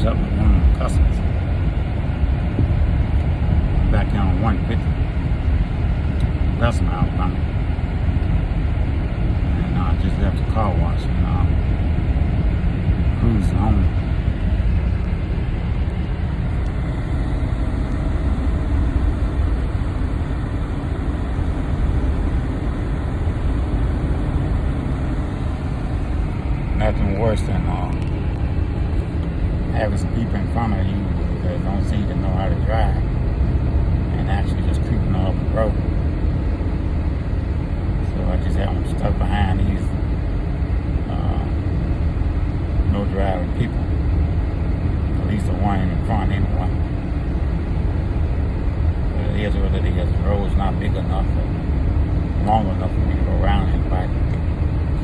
up with one of my customers back here on 150 Western Alabama. And I just left the car wash and cruising home. Nothing worse than having some people in front of you that don't seem to know how to drive and actually just creeping off the road. So I just have them stuck behind these no driving people. At least the one in front anyway. But it is what it is. The road's not big enough or long enough for me to go around anybody.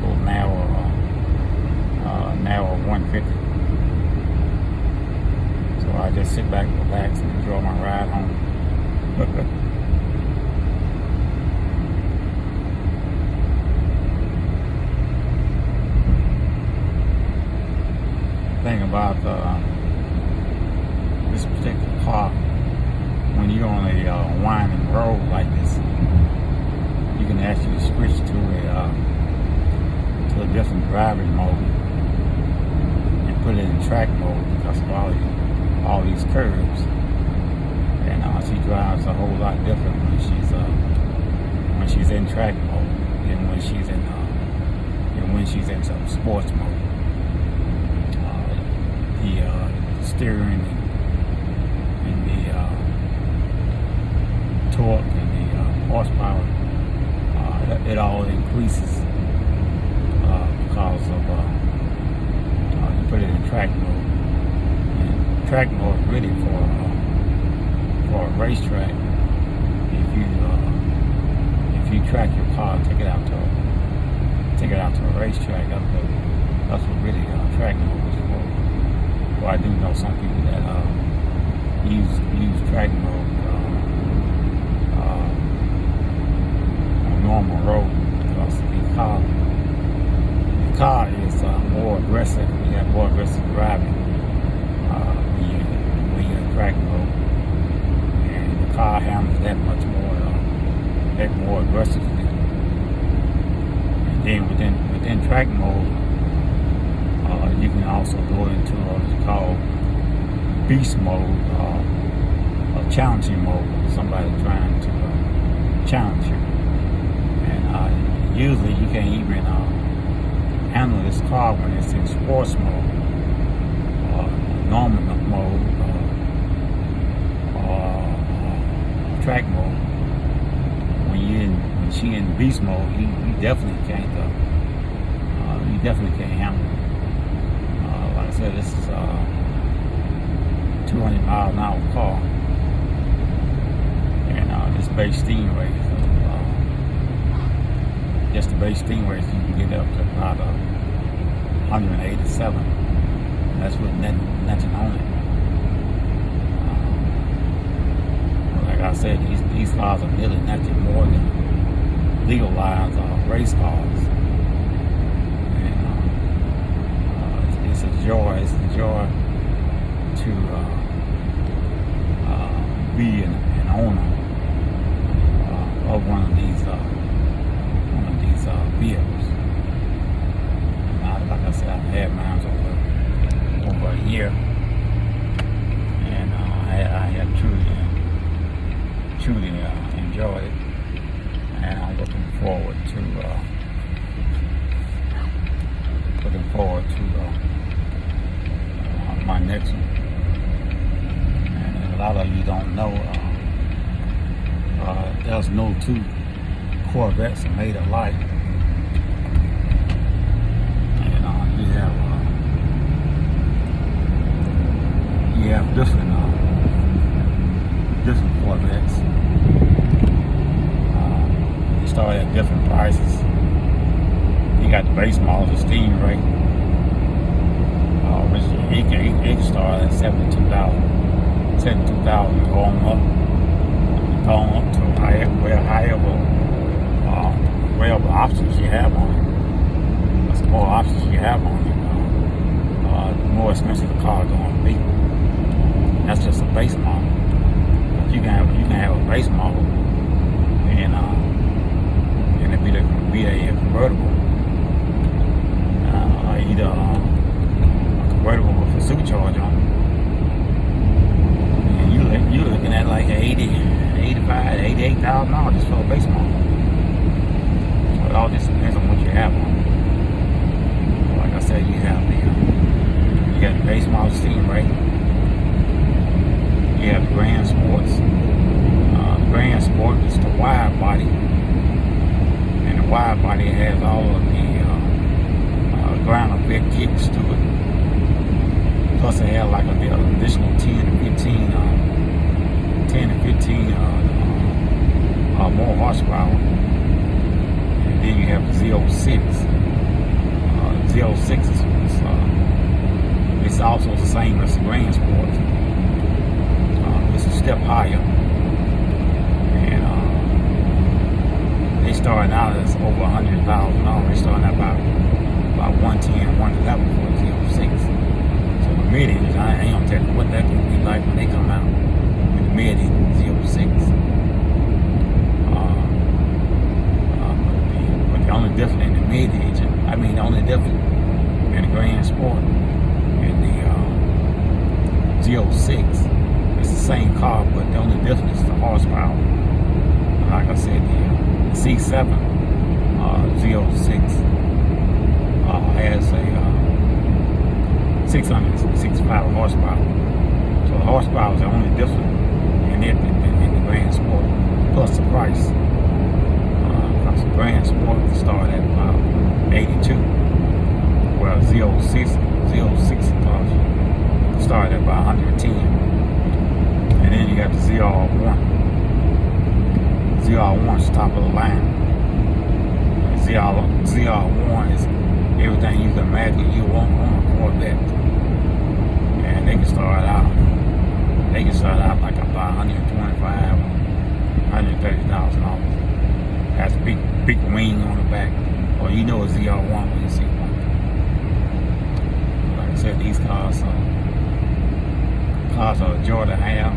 So narrow 150. So I just sit back, relax, and enjoy my ride home. Thing about this particular car, when you're on a winding road like this, you can actually switch to a different driving mode. Put it in track mode because of all these curves, and she drives a whole lot different when she's in track mode than when she's in some sports mode. The steering and the torque and the horsepower, it all increases because of put it in track mode. And track mode is really for a racetrack. If you track your car, take it out to a racetrack, that's what really track mode is for. Well, I do know some people that use track mode on normal road because the car is more aggressive. You have more aggressive driving when you're in track mode, and the car handles that much more aggressively. And then within track mode, you can also go into what's called beast mode or challenging mode. Somebody trying to challenge you, and usually you can't even handle this car when it's in sports mode, normal mode, or track mode. When she in beast mode, you definitely can't handle it. Like I said, this is 200 mile an hour car, and this base Stingray. Just the base Stingrays, you can get up to about 187. And that's with nothing on it. Like I said, these cars are really nothing more than legalized race cars. And it's a joy to be an owner of one of these vehicles. And like I said, I've had mine over a year, and I have truly enjoyed it, and I'm looking forward to my next one. And a lot of you don't know, there's no two Corvettes are made alike. And you have different Corvettes. They start at different prices. You got the base model, the Stingray, which it can start at $72,000, going up to whatever options you have on it. That's the more options you have on it, the more expensive the car is going to be. That's just a base model. But you can have a base model and it be a convertible, either a convertible with a supercharger on it. And you're looking at like $88,000 just for a base model. So it all just depends on what you have on it. Like I said, you have the base model Stingray. You have the Grand Sports. The Grand Sport is the wide body, and the wide body has all of the ground effect kicks to it. Plus, it has like an additional 10 to 15 more horsepower. And then you have the Z06. Z06 it's also the same as the Grand Sport. It's a step higher, and they starting out as over $100,000. They starting out about 110, 111 for a Z06. So the mid-engine, I ain't gonna tell you what that's gonna be like when they come out with the mid-engine Z06. But the only difference in the mid-engine, the only difference in the Grand Sport and the Z06. It's the same car, but the only difference is the horsepower. Like I said, the C7 Z06 has a 665 horsepower. So the horsepower is the only difference in it in the Grand Sport, plus the price. Because the Grand Sport start at about 82, while Z06 start at about 110. And then you got the ZR1. ZR1's top of the line. ZR1 is everything you can imagine you want on a Corvette. And they can start out like about $125,000, $130,000. Has a big wing on the back. Or you know a ZR1 when you see one. Like I said, these cars are a joy to have.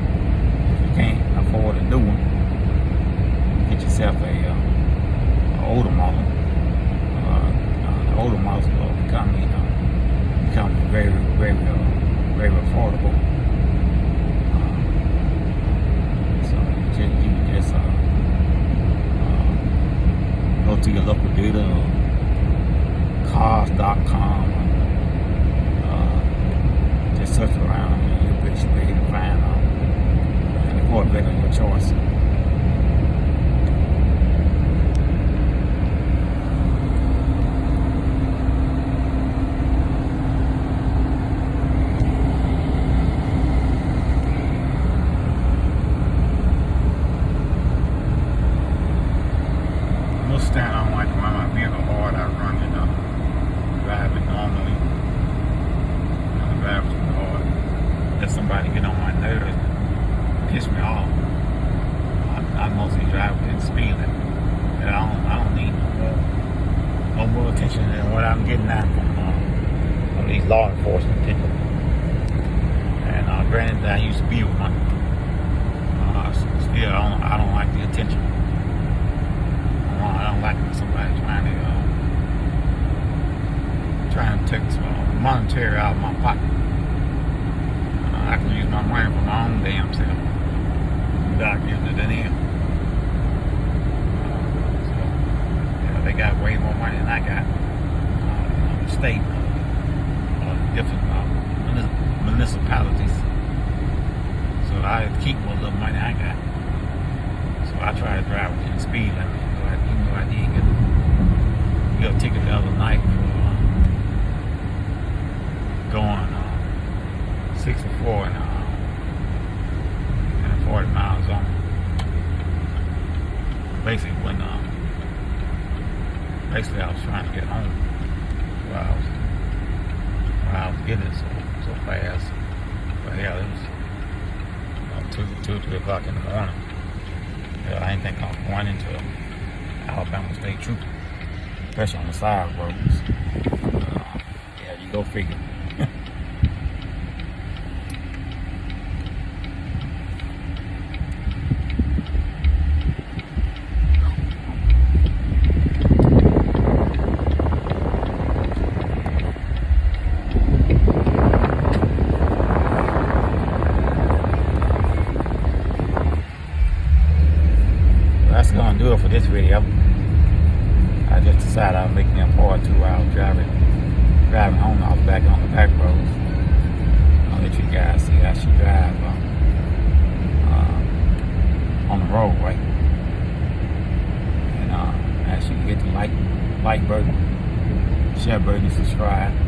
If you can't afford a new one, get yourself a older model. The older models will become very, very, very affordable. So you can just go to your local dealer or cars.com. Just search around and you'll be able to find a Corvette of your choice. Most of the time I don't like to run my vehicle hard. I run it drive it normally. Drive it too hard. Let somebody get on my nerves, piss me off. I mostly drive within speed limit. And I don't need no more attention than what I'm getting out from these law enforcement people. And granted, I used to be with one. Still, I don't like the attention. I don't like somebody trying to take monetary out of my pocket. I can use my money for my own damn self without using it to them. They got way more money than I got. The state, different municipalities. So I have to keep what little money I got. So I try to drive within the speed limit. Even though I did get a ticket the other night for going 64 and 40 miles on. Basically, I was trying to get home while I was getting it so fast. But yeah, it was 2 or 3 o'clock in the morning. Yeah, I didn't think I was going into Alabama State Trooper, especially on the side roads. Yeah, you go figure. like button, share button, and subscribe.